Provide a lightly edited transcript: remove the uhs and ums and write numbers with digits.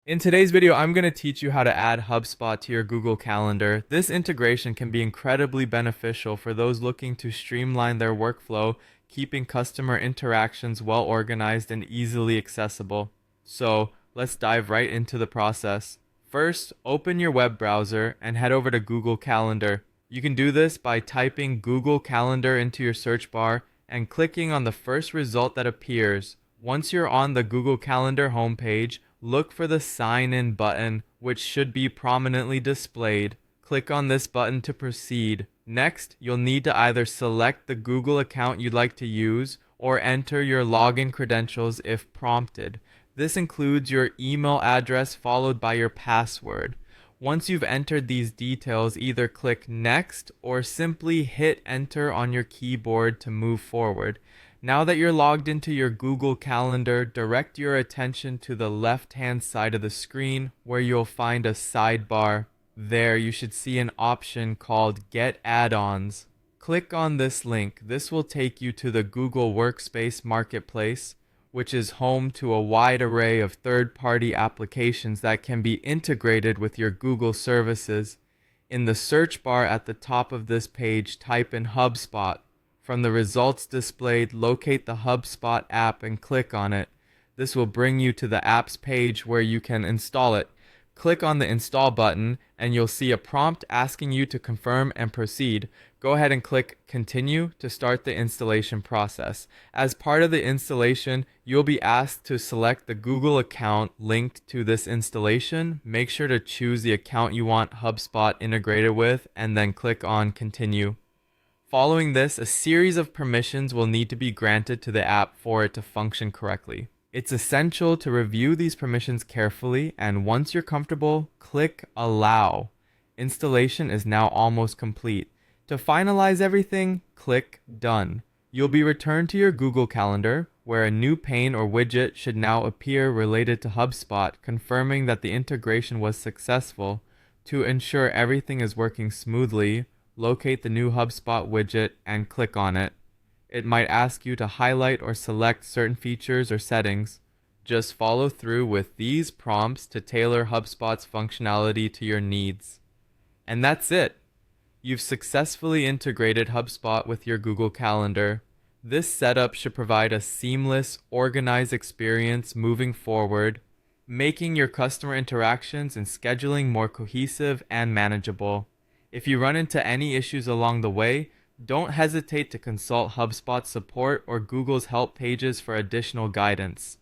In today's video, I'm going to teach you how to add HubSpot to your Google Calendar. This integration can be incredibly beneficial for those looking to streamline their workflow, keeping customer interactions well organized and easily accessible. So let's dive right into the process. First, open your web browser and head over to Google Calendar. You can do this by typing Google Calendar into your search bar and clicking on the first result that appears. Once you're on the Google Calendar homepage, look for the Sign In button, which should be prominently displayed. Click on this button to proceed. Next, you'll need to either select the Google account you'd like to use or enter your login credentials if prompted. This includes your email address followed by your password. Once you've entered these details, either click Next or simply hit Enter on your keyboard to move forward. Now that you're logged into your Google Calendar, direct your attention to the left-hand side of the screen where you'll find a sidebar. There you should see an option called Get Add-ons. Click on this link. This will take you to the Google Workspace Marketplace, which is home to a wide array of third-party applications that can be integrated with your Google services. In the search bar at the top of this page, type in HubSpot. From the results displayed, locate the HubSpot app and click on it. This will bring you to the apps page where you can install it. Click on the install button and you'll see a prompt asking you to confirm and proceed. Go ahead and click continue to start the installation process. As part of the installation, you'll be asked to select the Google account linked to this installation. Make sure to choose the account you want HubSpot integrated with and then click on continue. Following this, a series of permissions will need to be granted to the app for it to function correctly. It's essential to review these permissions carefully, and once you're comfortable, click Allow. Installation is now almost complete. To finalize everything, click Done. You'll be returned to your Google Calendar, where a new pane or widget should now appear related to HubSpot, confirming that the integration was successful. To ensure everything is working smoothly, locate the new HubSpot widget and click on it. It might ask you to highlight or select certain features or settings. Just follow through with these prompts to tailor HubSpot's functionality to your needs. And that's it. You've successfully integrated HubSpot with your Google Calendar. This setup should provide a seamless, organized experience moving forward, making your customer interactions and scheduling more cohesive and manageable. If you run into any issues along the way, don't hesitate to consult HubSpot support or Google's help pages for additional guidance.